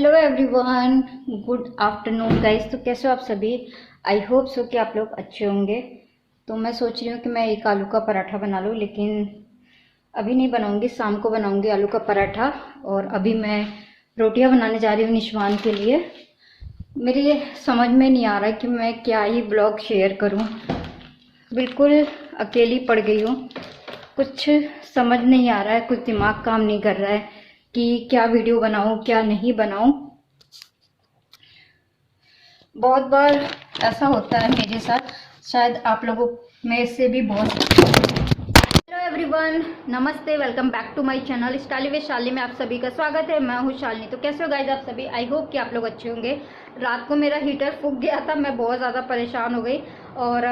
Hello everyone, good afternoon guys. तो कैसे हो आप सभी? आई होप सो कि आप लोग अच्छे होंगे। तो मैं सोच रही हूँ कि मैं एक आलू का पराठा बना लूँ, लेकिन अभी नहीं बनाऊंगी, शाम को बनाऊंगी आलू का पराठा। और अभी मैं रोटियां बनाने जा रही हूँ निशवान के लिए। मेरे समझ में नहीं आ रहा कि मैं क्या ही ब्लॉग शेयर करूँ। बिल्कुल अकेली पड़ गई हूँ, कुछ समझ नहीं आ रहा है, कुछ दिमाग काम नहीं कर रहा है कि क्या वीडियो बनाऊं क्या नहीं बनाऊं। बहुत बार ऐसा होता है मेरे साथ, शायद आप लोगों में से भी बहुत। हेलो एवरीवन, नमस्ते, welcome back to my channel Styly with Shalini में आप सभी का स्वागत है। मैं हूँ शालिनी। तो कैसे हो गाइज आप सभी? आई होप कि आप लोग अच्छे होंगे। रात को मेरा हीटर फूक गया था, मैं बहुत ज़्यादा परेशान हो गई और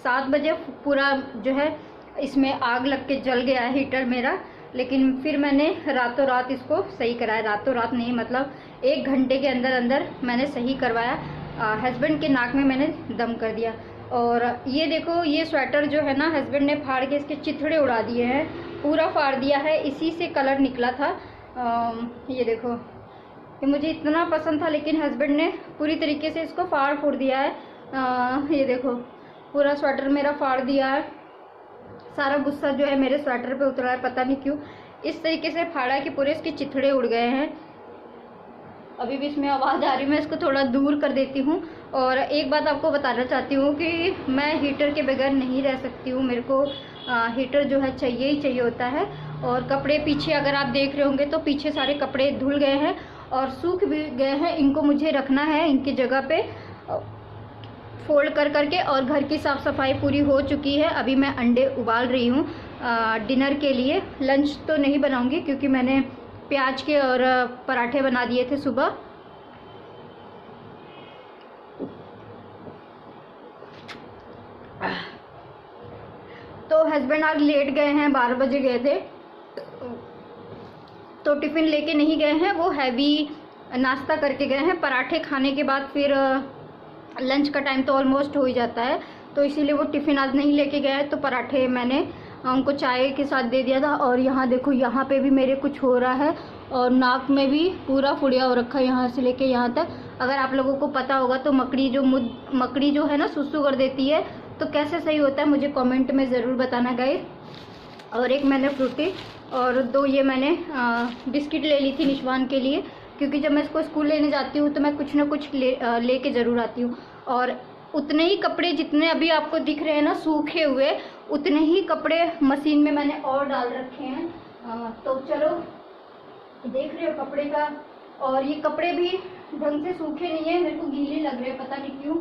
7 बजे पूरा जो है इसमें आग लग के जल गया है हीटर मेरा। लेकिन फिर मैंने रातों रात इसको सही कराया, रातों रात नहीं मतलब 1 घंटे के अंदर अंदर मैंने सही करवाया। हस्बैंड के नाक में मैंने दम कर दिया। और ये देखो, ये स्वेटर जो है ना, हस्बैंड ने फाड़ के इसके चिथड़े उड़ा दिए हैं, पूरा फाड़ दिया है। इसी से कलर निकला था। ये देखो, ये मुझे इतना पसंद था लेकिन हस्बैंड ने पूरी तरीके से इसको फाड़ फूड़ दिया है। ये देखो, पूरा स्वेटर मेरा फाड़ दिया है। सारा गुस्सा जो है मेरे स्वेटर पे उतरा है, पता नहीं क्यों इस तरीके से फाड़ा है कि पूरे इसके चिथड़े उड़ गए हैं। अभी भी इसमें आवाज़ आ रही है, मैं इसको थोड़ा दूर कर देती हूँ। और एक बात आपको बताना चाहती हूँ कि मैं हीटर के बगैर नहीं रह सकती हूँ। मेरे को हीटर जो है चाहिए ही चाहिए होता है। और कपड़े पीछे अगर आप देख रहे होंगे तो पीछे सारे कपड़े धुल गए हैं और सूख भी गए हैं। इनको मुझे रखना है इनकी जगह पे फोल्ड कर करके। और घर की साफ़ सफाई पूरी हो चुकी है। अभी मैं अंडे उबाल रही हूँ डिनर के लिए। लंच तो नहीं बनाऊँगी क्योंकि मैंने प्याज के और पराठे बना दिए थे सुबह। तो हस्बैंड आज लेट गए हैं, 12 बजे गए थे, तो टिफ़िन लेके नहीं गए हैं। वो हैवी नाश्ता करके गए हैं। पराठे खाने के बाद फिर लंच का टाइम तो ऑलमोस्ट हो ही जाता है, तो इसीलिए वो टिफ़िन आज नहीं लेके गए। तो पराठे मैंने उनको चाय के साथ दे दिया था। और यहाँ देखो, यहाँ पे भी मेरे कुछ हो रहा है और नाक में भी पूरा फुड़िया हो रखा है यहाँ से लेके यहाँ तक। अगर आप लोगों को पता होगा तो मकड़ी जो है ना सुसु कर देती है, तो कैसे सही होता है मुझे कमेंट में ज़रूर बताना गाइस। और एक मैंने फ्रूटी और 2 ये मैंने बिस्किट ले ली थी निशवान के लिए, क्योंकि जब मैं इसको स्कूल लेने जाती हूँ तो मैं कुछ ना कुछ लेके ज़रूर आती हूँ। और उतने ही कपड़े जितने अभी आपको दिख रहे हैं ना सूखे हुए, उतने ही कपड़े मशीन में मैंने और डाल रखे हैं। तो चलो, देख रहे हो कपड़े का। और ये कपड़े भी ढंग से सूखे नहीं है, मेरे को गीले लग रहे हैं, पता नहीं क्यों।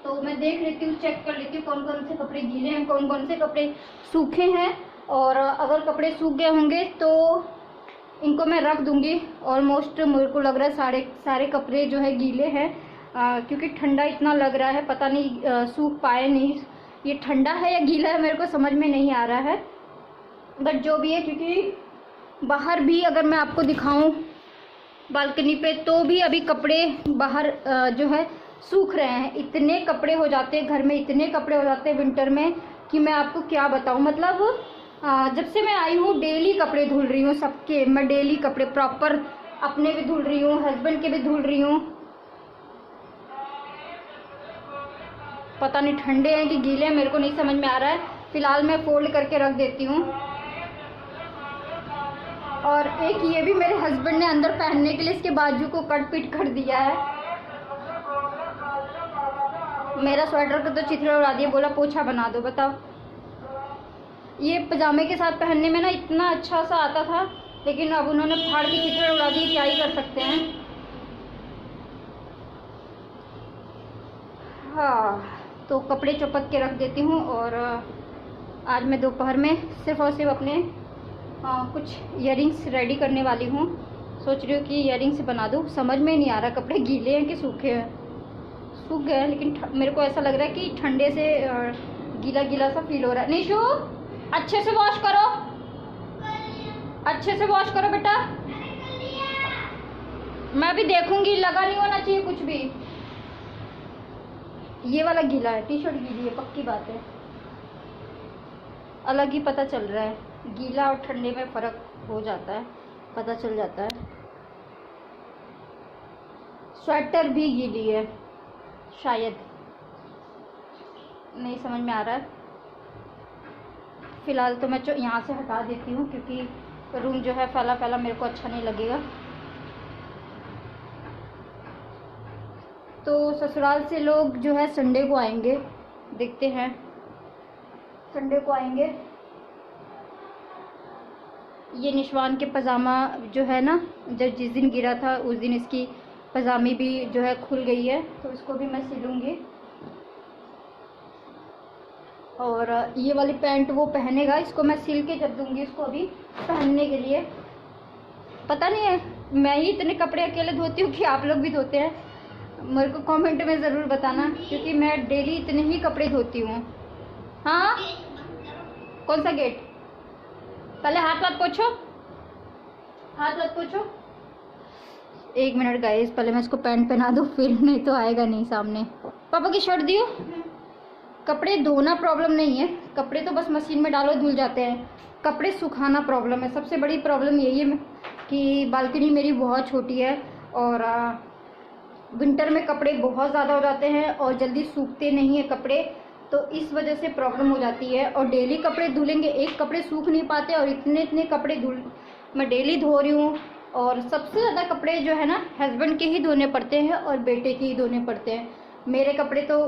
तो मैं देख लेती हूँ, चेक कर लेती हूँ कौन कौन से कपड़े गीले हैं, कौन कौन से कपड़े सूखे हैं। और अगर कपड़े सूख गए होंगे तो इनको मैं रख दूंगी। ऑलमोस्ट मेरे को लग रहा है सारे कपड़े जो है गीले हैं, क्योंकि ठंडा इतना लग रहा है, पता नहीं सूख पाए नहीं। ये ठंडा है या गीला है मेरे को समझ में नहीं आ रहा है, बट जो भी है। क्योंकि बाहर भी अगर मैं आपको दिखाऊं बालकनी पे, तो भी अभी कपड़े बाहर जो है सूख रहे हैं। इतने कपड़े हो जाते हैं घर में, इतने कपड़े हो जाते हैं विंटर में कि मैं आपको क्या बताऊं। मतलब जब से मैं आई हूँ डेली कपड़े धुल रही हूँ सबके। मैं डेली कपड़े प्रॉपर अपने भी धुल रही हूँ, हस्बैंड के भी धुल रही हूँ। पता नहीं ठंडे हैं कि गीले हैं, मेरे को नहीं समझ में आ रहा है। फिलहाल मैं फोल्ड करके रख देती हूँ। और एक ये भी मेरे हस्बैंड ने अंदर पहनने के लिए इसके बाजू को कट पीट कर दिया है। मेरा स्वेटर को तो चिथड़ा उड़ा दिया, बोला पोछा बना दो। बताओ, ये पजामे के साथ पहनने में ना इतना अच्छा सा आता था, लेकिन अब उन्होंने फाड़ के चिथड़ा उड़ा दी, क्या ही कर सकते हैं। हाँ, तो कपड़े चौपक के रख देती हूँ। और आज मैं दोपहर में सिर्फ और सिर्फ अपने कुछ इयरिंग्स रेडी करने वाली हूँ। सोच रही हूँ कि इयरिंग्स बना दूँ। समझ में नहीं आ रहा कपड़े गीले हैं कि सूखे हैं। सूख गए हैं, लेकिन मेरे को ऐसा लग रहा है कि ठंडे से गीला गीला सा फील हो रहा है। निशु, अच्छे से वॉश करो, अच्छे से वॉश करो बेटा। मैं भी देखूंगी, लगा नहीं होना चाहिए कुछ भी। ये वाला गीला है, टी शर्ट गीली है, पक्की बात है। अलग ही पता चल रहा है, गीला और ठंडे में फ़र्क हो जाता है, पता चल जाता है। स्वेटर भी गीली है, शायद नहीं समझ में आ रहा है। फ़िलहाल तो मैं यहाँ से हटा देती हूँ क्योंकि रूम जो है फैला फैला मेरे को अच्छा नहीं लगेगा। तो ससुराल से लोग जो है संडे को आएंगे, देखते हैं संडे को आएंगे। ये निशवान के पजामा जो है ना, जब जिस दिन गिरा था उस दिन इसकी पजामी भी जो है खुल गई है, तो इसको भी मैं सिलूँगी। और ये वाली पैंट वो पहनेगा, इसको मैं सिल के जब दूँगी इसको अभी पहनने के लिए। पता नहीं है मैं ही इतने कपड़े अकेले धोती हूँ कि आप लोग भी धोते हैं, मेरे को कमेंट में ज़रूर बताना, क्योंकि मैं डेली इतने ही कपड़े धोती हूँ। हाँ, कौन सा गेट? पहले हाथ वाथ पोछो, हाथ वाथ पोछो। 1 मिनट गाइस, पहले मैं इसको पैंट पहना दूँ, फिर नहीं तो आएगा नहीं सामने। पापा की शर्ट दियो। कपड़े धोना प्रॉब्लम नहीं है, कपड़े तो बस मशीन में डालो धुल जाते हैं। कपड़े सुखाना प्रॉब्लम है। सबसे बड़ी प्रॉब्लम यही है कि बालकनी मेरी बहुत छोटी है और विंटर में कपड़े बहुत ज़्यादा हो जाते हैं और जल्दी सूखते नहीं है कपड़े, तो इस वजह से प्रॉब्लम हो जाती है। और डेली कपड़े धुलेंगे, एक कपड़े सूख नहीं पाते, और इतने इतने कपड़े मैं डेली धो रही हूँ। और सबसे ज़्यादा कपड़े जो है ना हस्बैंड के ही धोने पड़ते हैं और बेटे के ही धोने पड़ते हैं। मेरे कपड़े तो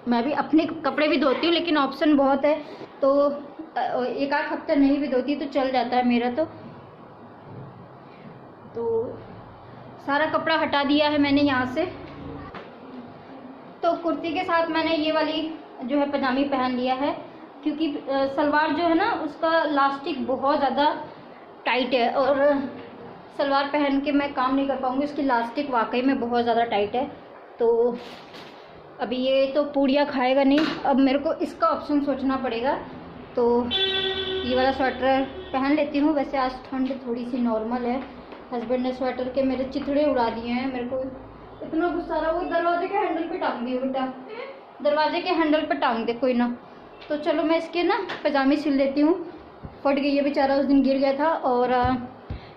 मैं भी अपने कपड़े भी धोती हूँ, लेकिन ऑप्शन बहुत है, तो एक आध हफ्ता नहीं भी धोती तो चल जाता है मेरा। तो सारा कपड़ा हटा दिया है मैंने यहाँ से। तो कुर्ती के साथ मैंने ये वाली जो है पजामी पहन लिया है, क्योंकि सलवार जो है ना उसका लास्टिक बहुत ज़्यादा टाइट है और सलवार पहन के मैं काम नहीं कर पाऊँगी, उसकी लास्टिक वाकई में बहुत ज़्यादा टाइट है। तो अभी ये तो पूड़ियाँ खाएगा नहीं, अब मेरे को इसका ऑप्शन सोचना पड़ेगा। तो ये वाला स्वेटर पहन लेती हूँ। वैसे आज ठंड थोड़ी सी नॉर्मल है। हस्बैंड ने स्वेटर के मेरे चिथड़े उड़ा दिए हैं, मेरे को इतना गुस्सा आ रहा। वो दरवाजे के हैंडल पे टांग दिए बेटा, दरवाजे के हैंडल पे टांग दे कोई ना। तो चलो मैं इसके ना पजामी सिल देती हूँ, फट गई है बेचारा, उस दिन गिर गया था। और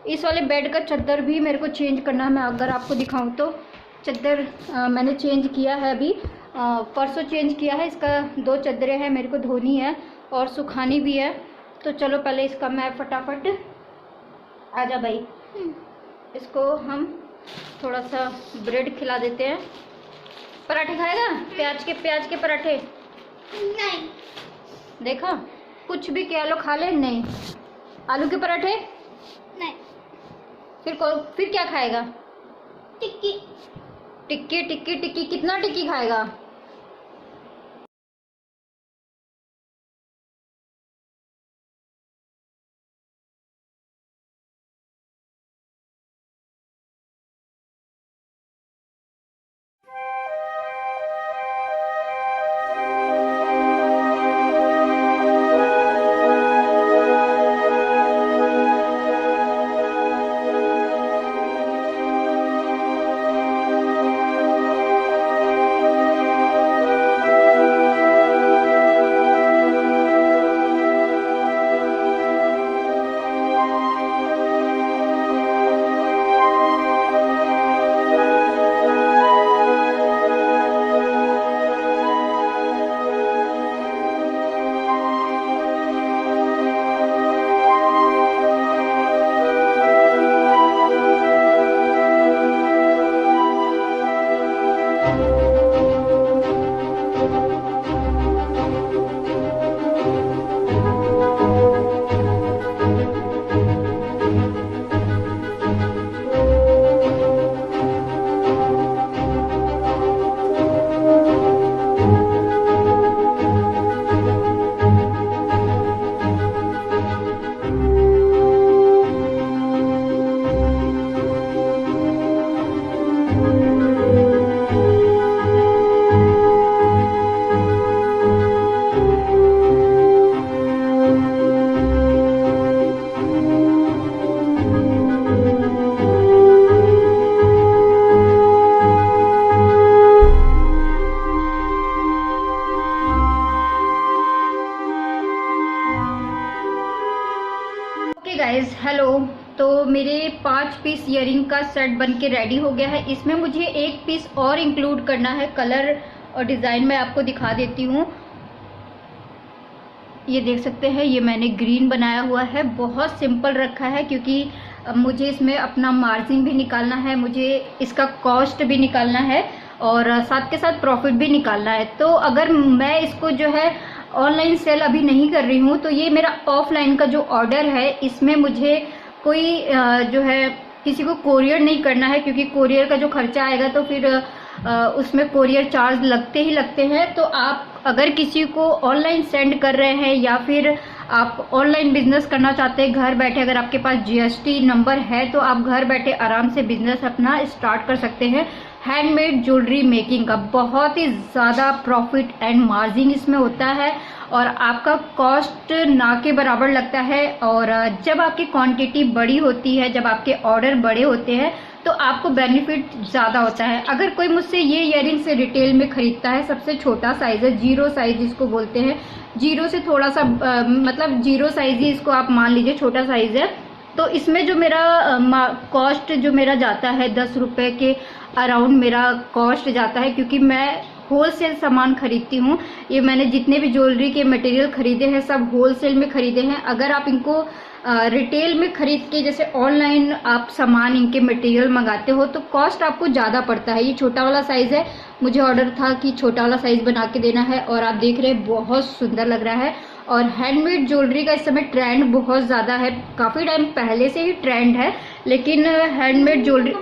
इस वाले बेड का चादर भी मेरे को चेंज करना है। मैं अगर आपको दिखाऊँ तो चादर मैंने चेंज किया है, अभी परसों चेंज किया है। इसका 2 चादरें हैं, मेरे को धोनी है और सुखानी भी है। तो चलो पहले इसका मैं फटाफट, आजा भाई, इसको हम थोड़ा सा ब्रेड खिला देते हैं। पराठे खाएगा? प्याज के पराठे नहीं, देखा कुछ भी क्या लो खा ले। नहीं, आलू के पराठे नहीं। फिर क्या खाएगा? टिक्की टिक्की टिक्की टिक्की। कितना टिक्की खाएगा? पीस ईयरिंग का सेट बन के रेडी हो गया है। इसमें मुझे एक पीस और इंक्लूड करना है। कलर और डिज़ाइन मैं आपको दिखा देती हूँ। ये देख सकते हैं, ये मैंने ग्रीन बनाया हुआ है। बहुत सिंपल रखा है क्योंकि मुझे इसमें अपना मार्जिन भी निकालना है, मुझे इसका कॉस्ट भी निकालना है और साथ के साथ प्रॉफिट भी निकालना है। तो अगर मैं इसको जो है ऑनलाइन सेल अभी नहीं कर रही हूँ, तो ये मेरा ऑफलाइन का जो ऑर्डर है, इसमें मुझे कोई जो है किसी को कोरियर नहीं करना है, क्योंकि कोरियर का जो खर्चा आएगा तो फिर उसमें कोरियर चार्ज लगते ही लगते हैं। तो आप अगर किसी को ऑनलाइन सेंड कर रहे हैं या फिर आप ऑनलाइन बिजनेस करना चाहते हैं घर बैठे, अगर आपके पास GST नंबर है तो आप घर बैठे आराम से बिजनेस अपना स्टार्ट कर सकते हैं। हैंडमेड ज्वेलरी मेकिंग का बहुत ही ज़्यादा प्रॉफिट एंड मार्जिन इसमें होता है और आपका कॉस्ट ना के बराबर लगता है। और जब आपकी क्वांटिटी बड़ी होती है, जब आपके ऑर्डर बड़े होते हैं, तो आपको बेनिफिट ज़्यादा होता है। अगर कोई मुझसे ये इयररिंग्स रिटेल में ख़रीदता है, सबसे छोटा साइज़ है, 0 साइज़ जिसको बोलते हैं, 0 से थोड़ा सा मतलब 0 साइज़ ही इसको आप मान लीजिए, छोटा साइज़ है। तो इसमें जो मेरा कॉस्ट जो मेरा जाता है 10 रुपये के अराउंड मेरा कॉस्ट जाता है, क्योंकि मैं होलसेल सामान खरीदती हूँ। ये मैंने जितने भी ज्वेलरी के मटेरियल खरीदे हैं सब होलसेल में खरीदे हैं। अगर आप इनको रिटेल में खरीद के जैसे ऑनलाइन आप सामान इनके मटेरियल मंगाते हो तो कॉस्ट आपको ज़्यादा पड़ता है। ये छोटा वाला साइज़ है, मुझे ऑर्डर था कि छोटा वाला साइज़ बना के देना है और आप देख रहे हैं बहुत सुंदर लग रहा है। और हैंडमेड ज्वेलरी का इस समय ट्रेंड बहुत ज़्यादा है, काफ़ी टाइम पहले से ही ट्रेंड है, लेकिन हैंडमेड ज्वेलरी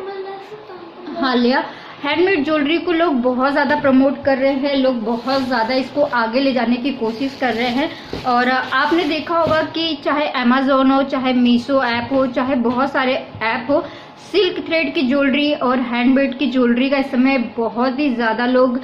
हाँ लिया हैंडमेड ज्वेलरी को लोग बहुत ज़्यादा प्रमोट कर रहे हैं, लोग बहुत ज़्यादा इसको आगे ले जाने की कोशिश कर रहे हैं। और आपने देखा होगा कि चाहे अमेज़ॉन हो, चाहे मीशो ऐप हो, चाहे बहुत सारे ऐप हो, सिल्क थ्रेड की ज्वेलरी और हैंडमेड की ज्वेलरी का इस समय बहुत ही ज़्यादा लोग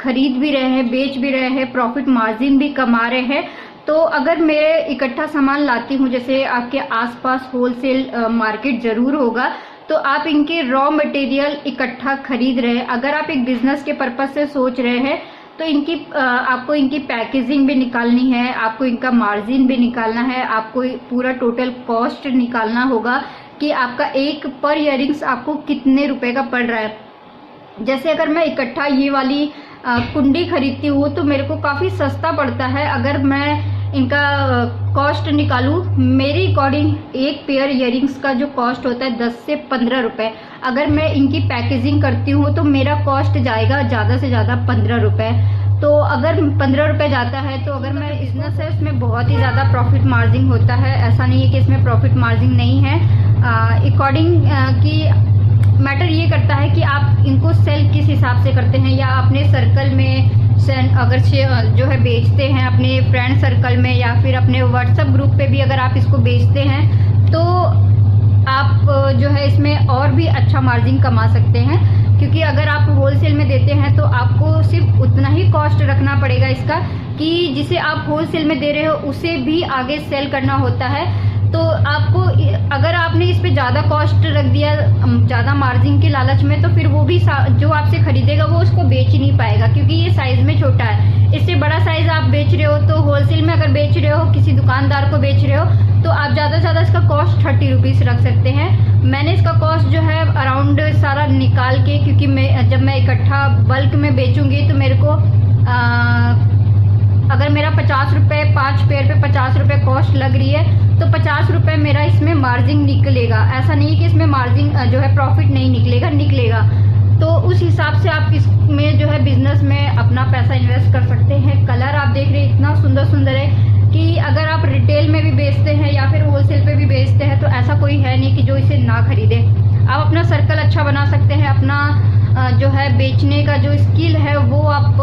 खरीद भी रहे हैं, बेच भी रहे हैं, प्रॉफिट मार्जिन भी कमा रहे हैं। तो अगर मैं इकट्ठा सामान लाती हूँ, जैसे आपके आसपास होलसेल मार्केट ज़रूर होगा, तो आप इनके रॉ मटेरियल इकट्ठा खरीद रहे हैं। अगर आप एक बिजनेस के पर्पस से सोच रहे हैं तो आपको इनकी पैकेजिंग भी निकालनी है, आपको इनका मार्जिन भी निकालना है, आपको पूरा टोटल कॉस्ट निकालना होगा कि आपका एक पर इयररिंग्स आपको कितने रुपए का पड़ रहा है। जैसे अगर मैं इकट्ठा ये वाली कुंडी खरीदती हूँ तो मेरे को काफ़ी सस्ता पड़ता है। अगर मैं इनका कॉस्ट निकालूं, मेरे अकॉर्डिंग एक पेयर इयररिंग्स का जो कॉस्ट होता है 10 से 15 रुपये। अगर मैं इनकी पैकेजिंग करती हूँ तो मेरा कॉस्ट जाएगा ज़्यादा से ज़्यादा 15 रुपये। तो अगर 15 रुपये जाता है तो अगर मैं बिजनेस है उसमें बहुत ही ज़्यादा प्रॉफिट मार्जिन होता है। ऐसा नहीं है कि इसमें प्रॉफिट मार्जिन नहीं है। अकॉर्डिंग कि मैटर ये करता है कि आप इनको सेल किस हिसाब से करते हैं, या अपने सर्कल में अगर जो है बेचते हैं, अपने फ्रेंड सर्कल में या फिर अपने व्हाट्सएप ग्रुप पे भी अगर आप इसको बेचते हैं तो आप जो है इसमें और भी अच्छा मार्जिन कमा सकते हैं। क्योंकि अगर आप होलसेल में देते हैं तो आपको सिर्फ उतना ही कॉस्ट रखना पड़ेगा इसका कि जिसे आप होलसेल में दे रहे हो उसे भी आगे सेल करना होता है। तो आपको अगर आपने इस पे ज़्यादा कॉस्ट रख दिया ज़्यादा मार्जिन के लालच में, तो फिर वो भी जो आपसे खरीदेगा वो उसको बेच ही नहीं पाएगा, क्योंकि ये साइज़ में छोटा है। इससे बड़ा साइज़ आप बेच रहे हो तो होलसेल में अगर बेच रहे हो, किसी दुकानदार को बेच रहे हो, तो आप ज़्यादा से ज़्यादा इसका कॉस्ट 30 रुपीज़ रख सकते हैं। मैंने इसका कॉस्ट जो है अराउंड सारा निकाल के, क्योंकि जब मैं इकट्ठा बल्क में बेचूंगी तो मेरे को अगर मेरा 50 रुपये 5 पेयर पे 50 रुपये कॉस्ट लग रही है तो 50 रुपये मेरा इसमें मार्जिन निकलेगा। ऐसा नहीं कि इसमें मार्जिन जो है प्रॉफिट नहीं निकलेगा। तो उस हिसाब से आप इसमें जो है बिजनेस में अपना पैसा इन्वेस्ट कर सकते हैं। कलर आप देख रहे हैं इतना सुंदर सुंदर है कि अगर आप रिटेल में भी बेचते हैं या फिर होलसेल पे भी बेचते हैं तो ऐसा कोई है नहीं कि जो इसे ना खरीदे। आप अपना सर्कल अच्छा बना सकते हैं, अपना जो है बेचने का जो स्किल है वो आप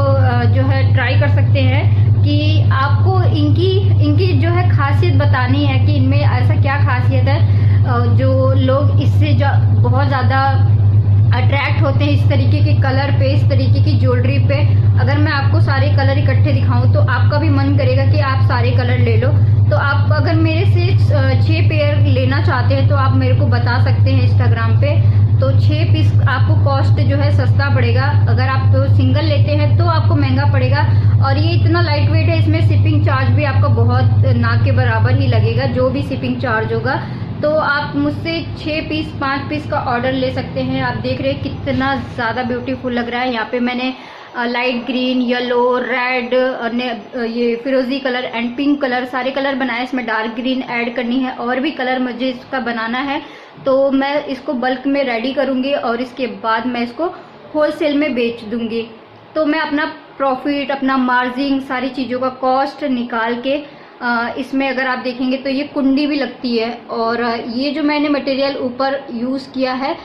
जो है ट्राई कर सकते हैं कि आपको इनकी जो है खासियत बतानी है कि इनमें ऐसा क्या खासियत है जो लोग इससे बहुत ज़्यादा अट्रैक्ट होते हैं इस तरीके के कलर पे, इस तरीके की ज्वेलरी पे। अगर मैं आपको सारे कलर इकट्ठे दिखाऊं तो आपका भी मन करेगा कि आप सारे कलर ले लो। तो आप अगर मेरे से 6 पेयर लेना चाहते हैं तो आप मेरे को बता सकते हैं इंस्टाग्राम पे। तो 6 पीस आपको कॉस्ट जो है सस्ता पड़ेगा। अगर आप तो सिंगल लेते हैं तो आपको महंगा पड़ेगा। और ये इतना लाइट वेट है, इसमें शिपिंग चार्ज भी आपका बहुत ना के बराबर ही लगेगा, जो भी शिपिंग चार्ज होगा। तो आप मुझसे 6 पीस 5 पीस का ऑर्डर ले सकते हैं। आप देख रहे हैं कितना ज़्यादा ब्यूटीफुल लग रहा है। यहाँ पे मैंने लाइट ग्रीन, येलो, रेड, ये फिरोजी कलर एंड पिंक कलर सारे कलर बनाए। इसमें डार्क ग्रीन ऐड करनी है और भी कलर मुझे इसका बनाना है। तो मैं इसको बल्क में रेडी करूँगी और इसके बाद मैं इसको होलसेल में बेच दूँगी। तो मैं अपना प्रॉफिट, अपना मार्जिन, सारी चीज़ों का कॉस्ट निकाल के इसमें अगर आप देखेंगे तो ये कुंडी भी लगती है। और ये जो मैंने मटेरियल ऊपर यूज़ किया है,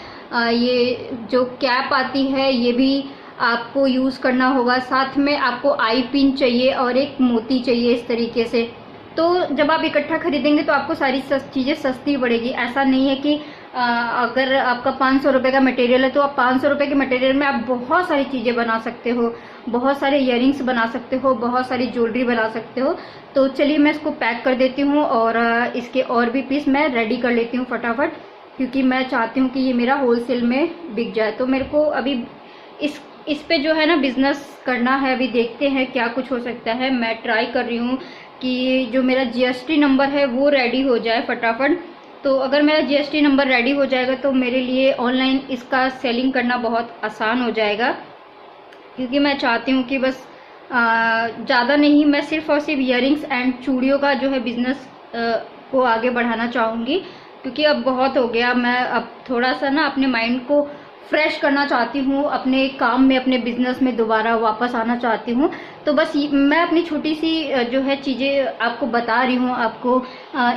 ये जो कैप आती है ये भी आपको यूज़ करना होगा। साथ में आपको आई पिन चाहिए और एक मोती चाहिए इस तरीके से। तो जब आप इकट्ठा खरीदेंगे तो आपको सारी चीज़ें सस्ती पड़ेगी। ऐसा नहीं है कि अगर आपका 500 रुपये का मटेरियल है तो आप 500 रुपये के मटेरियल में आप बहुत सारी चीज़ें बना सकते हो, बहुत सारे इयररिंग्स बना सकते हो, बहुत सारी ज्वेलरी बना सकते हो। तो चलिए मैं इसको पैक कर देती हूँ और इसके और भी पीस मैं रेडी कर लेती हूँ फटाफट, क्योंकि मैं चाहती हूँ कि ये मेरा होलसेल में बिक जाए। तो मेरे को अभी इस पे जो है ना बिजनेस करना है। अभी देखते हैं क्या कुछ हो सकता है। मैं ट्राई कर रही हूँ कि जो मेरा जीएसटी नंबर है वो रेडी हो जाए फटाफट। तो अगर मेरा जीएसटी नंबर रेडी हो जाएगा तो मेरे लिए ऑनलाइन इसका सेलिंग करना बहुत आसान हो जाएगा, क्योंकि मैं चाहती हूँ कि बस ज़्यादा नहीं, मैं सिर्फ और सिर्फ इयररिंग्स एंड चूड़ियों का जो है बिजनेस को आगे बढ़ाना चाहूँगी, क्योंकि अब बहुत हो गया। मैं अब थोड़ा सा ना अपने माइंड को फ्रेश करना चाहती हूँ, अपने काम में, अपने बिजनेस में दोबारा वापस आना चाहती हूँ। तो बस मैं अपनी छोटी सी जो है चीज़ें आपको बता रही हूँ, आपको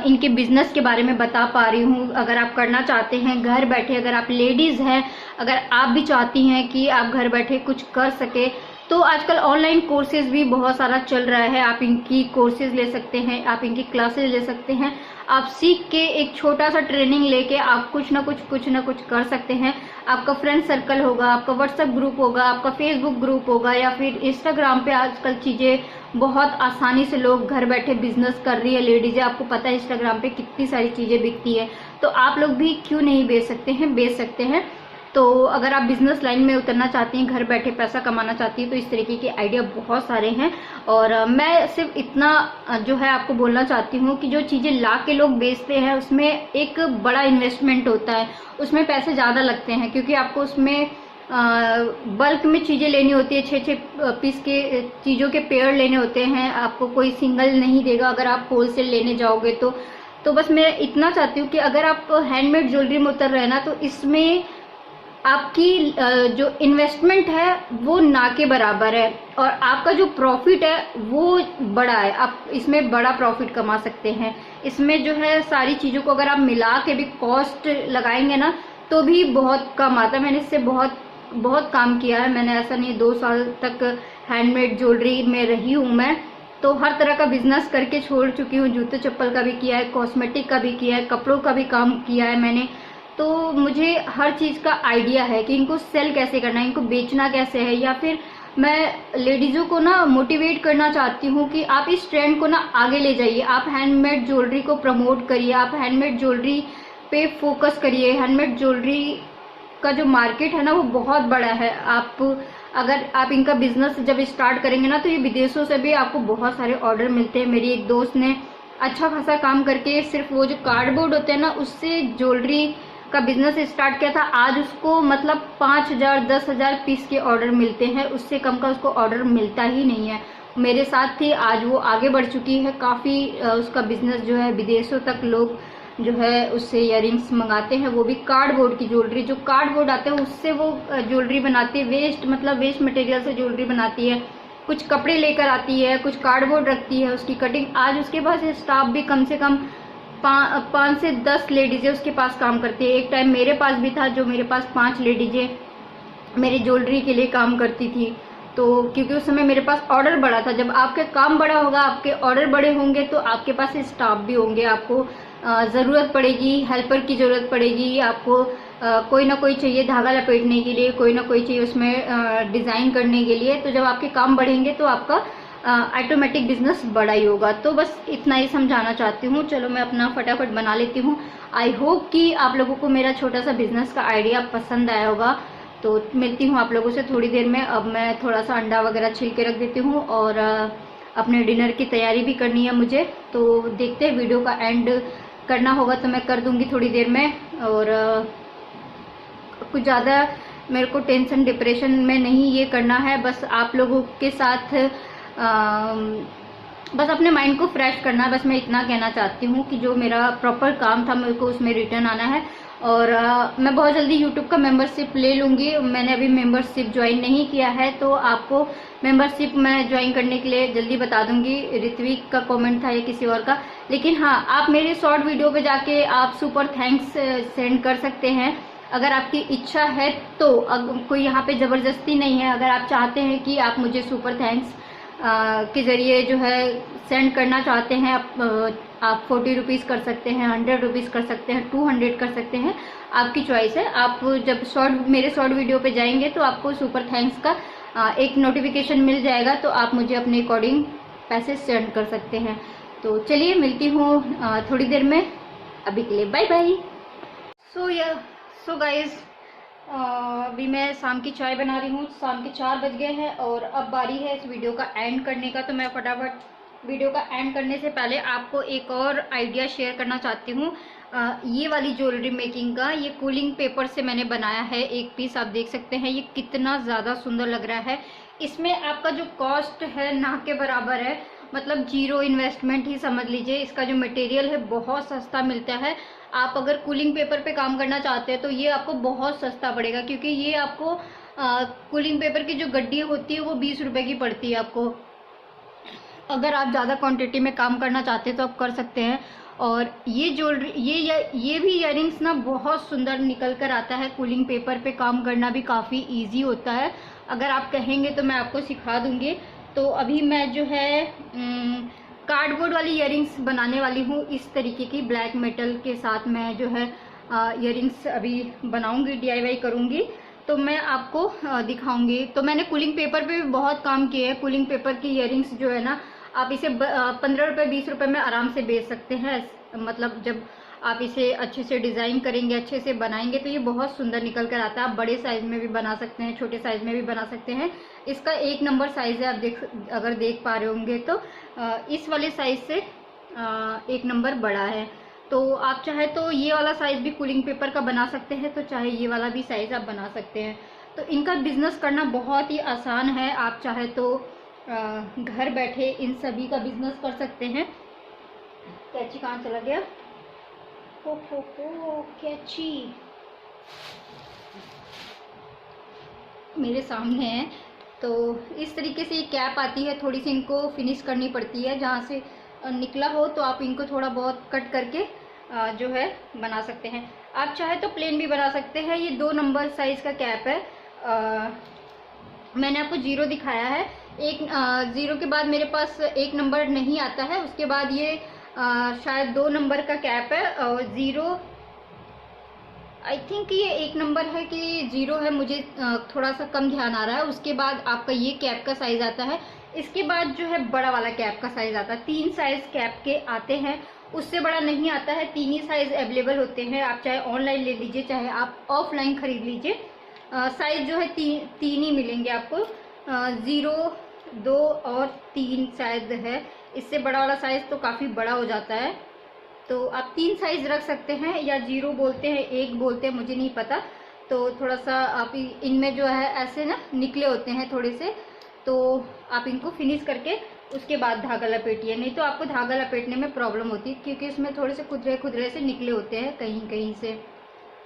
इनके बिजनेस के बारे में बता पा रही हूँ। अगर आप करना चाहते हैं घर बैठे, अगर आप लेडीज़ हैं, अगर आप भी चाहती हैं कि आप घर बैठे कुछ कर सके, तो आजकल ऑनलाइन कोर्सेज भी बहुत सारा चल रहा है। आप इनकी कोर्सेज ले सकते हैं, आप इनकी क्लासेज ले सकते हैं। आप सीख के एक छोटा सा ट्रेनिंग लेके आप कुछ ना कुछ कर सकते हैं। आपका फ्रेंड सर्कल होगा, आपका व्हाट्सएप ग्रुप होगा, आपका फेसबुक ग्रुप होगा, या फिर इंस्टाग्राम पे आजकल चीज़ें बहुत आसानी से लोग घर बैठे बिजनेस कर रही है लेडीज़ें। आपको पता है इंस्टाग्राम पे कितनी सारी चीज़ें बिकती है, तो आप लोग भी क्यों नहीं बेच सकते हैं। तो अगर आप बिजनेस लाइन में उतरना चाहती हैं, घर बैठे पैसा कमाना चाहती हैं, तो इस तरीके के आइडिया बहुत सारे हैं। और मैं सिर्फ इतना जो है आपको बोलना चाहती हूँ कि जो चीज़ें ला के लोग बेचते हैं उसमें एक बड़ा इन्वेस्टमेंट होता है, उसमें पैसे ज़्यादा लगते हैं, क्योंकि आपको उसमें बल्क में चीज़ें लेनी होती है। 6-6 पीस के चीज़ों के पेयर लेने होते हैं, आपको कोई सिंगल नहीं देगा अगर आप होलसेल लेने जाओगे तो बस मैं इतना चाहती हूँ कि अगर आप हैंडमेड ज्वेलरी में उतर रहे हैं ना, तो इसमें आपकी जो इन्वेस्टमेंट है वो ना के बराबर है और आपका जो प्रॉफिट है वो बड़ा है। आप इसमें बड़ा प्रॉफिट कमा सकते हैं। इसमें जो है सारी चीज़ों को अगर आप मिला के भी कॉस्ट लगाएंगे ना तो भी बहुत कम आता है। मैंने इससे बहुत काम किया है। मैंने ऐसा नहीं, 2 साल तक हैंडमेड ज्वेलरी में रही हूँ मैं, तो हर तरह का बिजनेस करके छोड़ चुकी हूँ। जूते चप्पल का भी किया है, कॉस्मेटिक का भी किया है, कपड़ों का भी काम किया है मैंने। तो मुझे हर चीज़ का आइडिया है कि इनको सेल कैसे करना है, इनको बेचना कैसे है। या फिर मैं लेडीज़ों को ना मोटिवेट करना चाहती हूँ कि आप इस ट्रेंड को ना आगे ले जाइए, आप हैंडमेड ज्वेलरी को प्रमोट करिए, आप हैंडमेड ज्वेलरी पे फोकस करिए। हैंडमेड ज्वेलरी का जो मार्केट है ना वो बहुत बड़ा है। अगर आप इनका बिजनेस जब स्टार्ट करेंगे ना तो ये विदेशों से भी आपको बहुत सारे ऑर्डर मिलते हैं। मेरी एक दोस्त ने अच्छा खासा काम करके सिर्फ वो जो कार्डबोर्ड होते हैं ना उससे ज्वेलरी का बिजनेस स्टार्ट किया था। आज उसको मतलब 5,000 10,000 पीस के ऑर्डर मिलते हैं, उससे कम का उसको ऑर्डर मिलता ही नहीं है। मेरे साथ थी, आज वो आगे बढ़ चुकी है काफ़ी। उसका बिजनेस जो है विदेशों तक लोग जो है उससे इयररिंग्स मंगाते हैं, वो भी कार्डबोर्ड की ज्वेलरी। जो कार्डबोर्ड आते हैं उससे वो ज्वेलरी बनाती है, वेस्ट मटेरियल से ज्वेलरी बनाती है। कुछ कपड़े लेकर आती है, कुछ कार्डबोर्ड रखती है, उसकी कटिंग। आज उसके पास स्टाफ भी कम से कम 5 से 10 लेडीज़ें उसके पास काम करती है। एक टाइम मेरे पास भी था जो मेरे पास 5 लेडीज़ें मेरी ज्वेलरी के लिए काम करती थी। तो क्योंकि उस समय मेरे पास ऑर्डर बड़ा था। जब आपके काम बड़ा होगा, आपके ऑर्डर बड़े होंगे तो आपके पास स्टाफ भी होंगे। आपको ज़रूरत पड़ेगी, हेल्पर की ज़रूरत पड़ेगी, आपको कोई ना कोई चाहिए धागा लपेटने के लिए, कोई ना कोई चाहिए उसमें डिज़ाइन करने के लिए। तो जब आपके काम बढ़ेंगे तो आपका ऑटोमेटिक बिजनेस बड़ा ही होगा। तो बस इतना ही समझाना चाहती हूँ। चलो मैं अपना फटाफट बना लेती हूँ। आई होप कि आप लोगों को मेरा छोटा सा बिजनेस का आइडिया पसंद आया होगा। तो मिलती हूँ आप लोगों से थोड़ी देर में। अब मैं थोड़ा सा अंडा वगैरह छील के रख देती हूँ और अपने डिनर की तैयारी भी करनी है मुझे। तो देखते हैं वीडियो का एंड करना होगा तो मैं कर दूंगी थोड़ी देर में। और कुछ ज़्यादा मेरे को टेंशन डिप्रेशन में नहीं ये करना है, बस आप लोगों के साथ बस अपने माइंड को फ्रेश करना है। बस मैं इतना कहना चाहती हूँ कि जो मेरा प्रॉपर काम था मेरे को उसमें रिटर्न आना है। और मैं बहुत जल्दी यूट्यूब का मेंबरशिप ले लूँगी। मैंने अभी मेंबरशिप ज्वाइन नहीं किया है, तो आपको मेंबरशिप मैं ज्वाइन करने के लिए जल्दी बता दूंगी। ऋत्विक का कमेंट था या किसी और का। लेकिन हाँ, आप मेरे शॉर्ट वीडियो पे जाके आप सुपर थैंक्स सेंड कर सकते हैं अगर आपकी इच्छा है तो। कोई यहाँ पे ज़बरदस्ती नहीं है। अगर आप चाहते हैं कि आप मुझे सुपर थैंक्स के ज़रिए जो है सेंड करना चाहते हैं, आप 40 रुपीज़ कर सकते हैं, 100 रुपीज़ कर सकते हैं, 200 कर सकते हैं, आपकी चॉइस है। आप जब मेरे शॉर्ट वीडियो पे जाएंगे तो आपको सुपर थैंक्स का एक नोटिफिकेशन मिल जाएगा, तो आप मुझे अपने अकॉर्डिंग पैसे सेंड कर सकते हैं। तो चलिए मिलती हूँ थोड़ी देर में। अभी के लिए बाय बाय। सो गाइज, अभी मैं शाम की चाय बना रही हूँ। शाम के 4 बज गए हैं और अब बारी है इस वीडियो का एंड करने का। तो मैं फटाफट वीडियो का एंड करने से पहले आपको एक और आइडिया शेयर करना चाहती हूँ। ये वाली ज्वेलरी मेकिंग का, ये कूलिंग पेपर से मैंने बनाया है एक पीस। आप देख सकते हैं ये कितना ज़्यादा सुंदर लग रहा है। इसमें आपका जो कॉस्ट है ना के बराबर है, मतलब जीरो इन्वेस्टमेंट ही समझ लीजिए। इसका जो मटेरियल है बहुत सस्ता मिलता है। आप अगर कूलिंग पेपर पे काम करना चाहते हैं तो ये आपको बहुत सस्ता पड़ेगा, क्योंकि ये आपको कूलिंग पेपर की जो गड्डी होती है वो 20 रुपए की पड़ती है आपको। अगर आप ज़्यादा क्वांटिटी में काम करना चाहते हैं तो आप कर सकते हैं। और ये ज्वेलरी, ये भी इयररिंग्स ना बहुत सुंदर निकल कर आता है। कूलिंग पेपर पे काम करना भी काफ़ी इजी होता है। अगर आप कहेंगे तो मैं आपको सिखा दूंगी। तो अभी मैं जो है कार्डबोर्ड वाली इयररिंग्स बनाने वाली हूँ। इस तरीके की ब्लैक मेटल के साथ मैं जो है इयररिंग्स अभी बनाऊंगी, DIY करूंगी, तो मैं आपको दिखाऊंगी। तो मैंने कूलिंग पेपर पे भी बहुत काम किया है। कूलिंग पेपर की इयररिंग्स जो है ना, आप इसे 15 रुपये 20 रुपये में आराम से बेच सकते हैं। मतलब जब आप इसे अच्छे से डिज़ाइन करेंगे, अच्छे से बनाएंगे तो ये बहुत सुंदर निकल कर आता है। आप बड़े साइज़ में भी बना सकते हैं, छोटे साइज़ में भी बना सकते हैं। इसका 1 नंबर साइज़ है। आप अगर देख पा रहे होंगे तो इस वाले साइज़ से 1 नंबर बड़ा है। तो आप चाहे तो ये वाला साइज़ भी कूलिंग पेपर का बना सकते हैं, तो चाहे ये वाला भी साइज़ आप बना सकते हैं। तो इनका बिज़नेस करना बहुत ही आसान है। आप चाहे तो घर बैठे इन सभी का बिज़नेस कर सकते हैं। कैची कहाँ चला गया? हो कैची मेरे सामने है। तो इस तरीके से ये कैप आती है। थोड़ी सी इनको फिनिश करनी पड़ती है, जहाँ से निकला हो तो आप इनको थोड़ा बहुत कट करके जो है बना सकते हैं। आप चाहे तो प्लेन भी बना सकते हैं। ये 2 नंबर साइज़ का कैप है। मैंने आपको 0 दिखाया है। एक 0 के बाद मेरे पास 1 नंबर नहीं आता है। उसके बाद ये शायद 2 नंबर का कैप है। और 0 आई थिंक ये 1 नंबर है कि 0 है, मुझे थोड़ा सा कम ध्यान आ रहा है। उसके बाद आपका ये कैप का साइज़ आता है। इसके बाद जो है बड़ा वाला कैप का साइज़ आता है। 3 साइज़ कैप के आते हैं, उससे बड़ा नहीं आता है। 3 ही साइज़ अवेलेबल होते हैं। आप चाहे ऑनलाइन ले लीजिए, चाहे आप ऑफलाइन खरीद लीजिए। साइज़ जो है 3 ही मिलेंगे आपको। 0, 2 और 3 शायद है। इससे बड़ा वाला साइज़ तो काफ़ी बड़ा हो जाता है। तो आप 3 साइज़ रख सकते हैं, या 0 बोलते हैं, 1 बोलते हैं, मुझे नहीं पता। तो थोड़ा सा आप इनमें जो है ऐसे ना निकले होते हैं थोड़े से, तो आप इनको फिनिश करके उसके बाद धागा लपेटिए। नहीं तो आपको धागा लपेटने में प्रॉब्लम होती है, क्योंकि इसमें थोड़े से खुदरे खुदरे से निकले होते हैं कहीं कहीं से।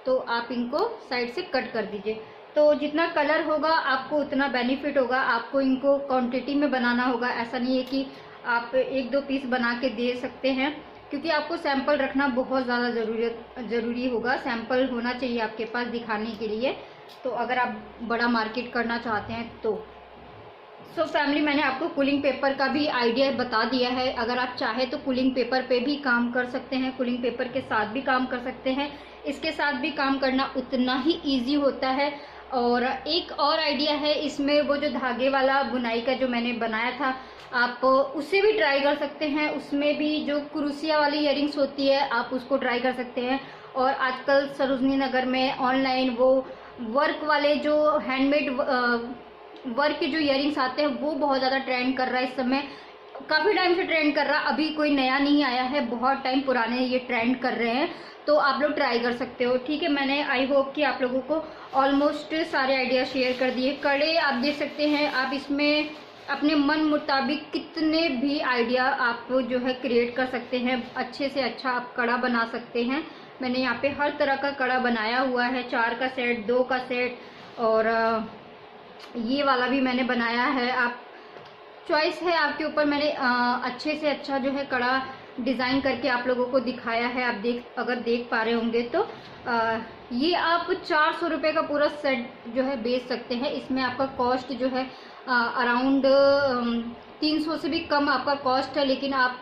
तो आप इनको साइड से कट कर दीजिए। तो जितना कलर होगा आपको उतना बेनिफिट होगा। आपको इनको क्वांटिटी में बनाना होगा। ऐसा नहीं है कि आप 1-2 पीस बना के दे सकते हैं, क्योंकि आपको सैंपल रखना बहुत ज़्यादा ज़रूरी होगा। सैंपल होना चाहिए आपके पास दिखाने के लिए, तो अगर आप बड़ा मार्केट करना चाहते हैं तो। सो फैमिली, मैंने आपको कूलिंग पेपर का भी आइडिया बता दिया है। अगर आप चाहे तो कूलिंग पेपर पे भी काम कर सकते हैं, कूलिंग पेपर के साथ भी काम कर सकते हैं। इसके साथ भी काम करना उतना ही ईजी होता है। और एक और आइडिया है इसमें, वो जो धागे वाला बुनाई का जो मैंने बनाया था, आप उसे भी ट्राई कर सकते हैं। उसमें भी जो क्रूसिया वाली इयररिंग्स होती है, आप उसको ट्राई कर सकते हैं। और आजकल सरोजनी नगर में ऑनलाइन वो वर्क वाले जो हैंडमेड वर्क के जो इयररिंग्स आते हैं वो बहुत ज़्यादा ट्रेंड कर रहा है इस समय। काफ़ी टाइम से ट्रेंड कर रहा, अभी कोई नया नहीं आया है, बहुत टाइम पुराने ये ट्रेंड कर रहे हैं, तो आप लोग ट्राई कर सकते हो। ठीक है, मैंने आई होप कि आप लोगों को ऑलमोस्ट सारे आइडिया शेयर कर दिए। कड़े आप देख सकते हैं, आप इसमें अपने मन मुताबिक कितने भी आइडिया आप जो है क्रिएट कर सकते हैं, अच्छे से अच्छा आप कड़ा बना सकते हैं। मैंने यहाँ पे हर तरह का कड़ा बनाया हुआ है, 4 का सेट, 2 का सेट, और ये वाला भी मैंने बनाया है। आप चॉइस है आपके ऊपर। मैंने अच्छे से अच्छा जो है कड़ा डिज़ाइन करके आप लोगों को दिखाया है। आप अगर देख पा रहे होंगे तो ये आप 400 रुपये का पूरा सेट जो है बेच सकते हैं। इसमें आपका कॉस्ट जो है अराउंड 300 से भी कम आपका कॉस्ट है, लेकिन आप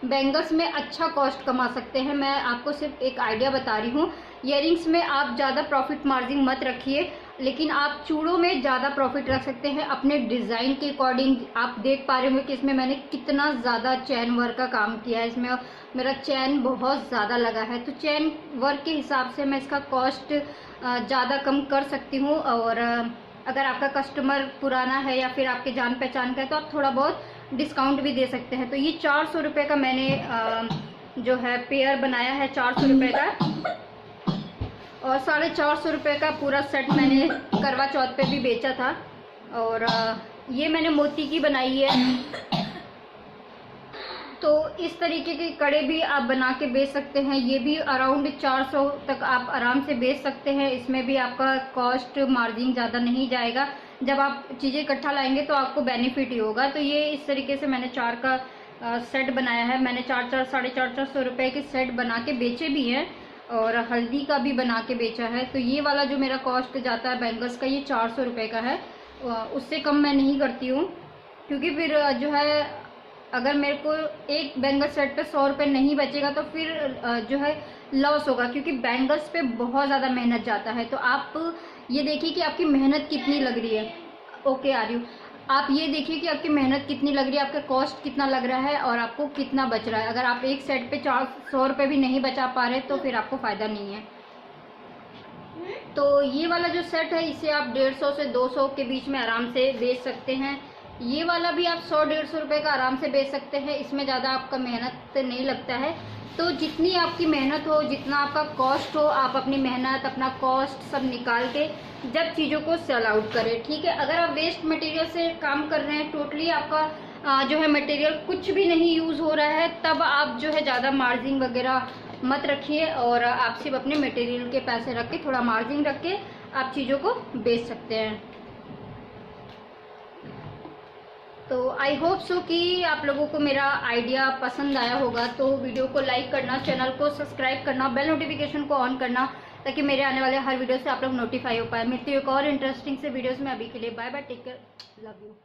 बैंगल्स में अच्छा कॉस्ट कमा सकते हैं। मैं आपको सिर्फ एक आइडिया बता रही हूँ। ईयरिंग्स में आप ज़्यादा प्रॉफिट मार्जिन मत रखिए, लेकिन आप चूड़ों में ज़्यादा प्रॉफिट रख सकते हैं अपने डिज़ाइन के अकॉर्डिंग। आप देख पा रहे होंगे कि इसमें मैंने कितना ज़्यादा चैन वर्क का काम किया है। इसमें मेरा चैन बहुत ज़्यादा लगा है, तो चैन वर्क के हिसाब से मैं इसका कॉस्ट ज़्यादा कम कर सकती हूँ। और अगर आपका कस्टमर पुराना है या फिर आपके जान पहचान का है तो आप थोड़ा बहुत डिस्काउंट भी दे सकते हैं। तो ये 400 रुपये का मैंने जो है पेयर बनाया है, 400 रुपये का, और 450 रुपये का पूरा सेट मैंने करवा चौथ पे भी बेचा था। और ये मैंने मोती की बनाई है। तो इस तरीके के कड़े भी आप बना के बेच सकते हैं। ये भी अराउंड 400 तक आप आराम से बेच सकते हैं। इसमें भी आपका कॉस्ट मार्जिन ज़्यादा नहीं जाएगा। जब आप चीज़ें इकट्ठा लाएंगे तो आपको बेनिफिट ही होगा। तो ये इस तरीके से मैंने 4 का सेट बनाया है। मैंने 400 रुपये के सेट बना के बेचे भी हैं, और हल्दी का भी बना के बेचा है। तो ये वाला जो मेरा कॉस्ट जाता है बैंगल्स का, ये 400 रुपये का है। उससे कम मैं नहीं करती हूँ, क्योंकि फिर जो है अगर मेरे को एक बैंगल सेट पे 100 रुपये नहीं बचेगा तो फिर जो है लॉस होगा, क्योंकि बैंगल्स पे बहुत ज़्यादा मेहनत जाता है। तो आप ये देखिए कि आपकी मेहनत कितनी लग रही है। ओके आ रही हूँ। आप ये देखिए कि आपकी मेहनत कितनी लग रही है, आपका कॉस्ट कितना लग रहा है, और आपको कितना बच रहा है। अगर आप एक सेट पे 100 रुपये भी नहीं बचा पा रहे तो फिर आपको फ़ायदा नहीं है। तो ये वाला जो सेट है, इसे आप 150 से 200 के बीच में आराम से बेच सकते हैं। ये वाला भी आप 100-150 रुपये का आराम से बेच सकते हैं। इसमें ज़्यादा आपका मेहनत नहीं लगता है। तो जितनी आपकी मेहनत हो, जितना आपका कॉस्ट हो, आप अपनी मेहनत, अपना कॉस्ट सब निकाल के जब चीज़ों को सेल आउट करें। ठीक है, अगर आप वेस्ट मटेरियल से काम कर रहे हैं, टोटली आपका जो है मटेरियल कुछ भी नहीं यूज़ हो रहा है, तब आप जो है ज़्यादा मार्जिन वगैरह मत रखिए, और आप सिर्फ अपने मटेरियल के पैसे रख के, थोड़ा मार्जिन रख के आप चीज़ों को बेच सकते हैं। तो आई होप सो कि आप लोगों को मेरा आइडिया पसंद आया होगा। तो वीडियो को लाइक करना, चैनल को सब्सक्राइब करना, बेल नोटिफिकेशन को ऑन करना, ताकि मेरे आने वाले हर वीडियो से आप लोग नोटिफाई हो पाए। मिलती है एक और इंटरेस्टिंग से वीडियोस में। अभी के लिए bye bye, take care, love you.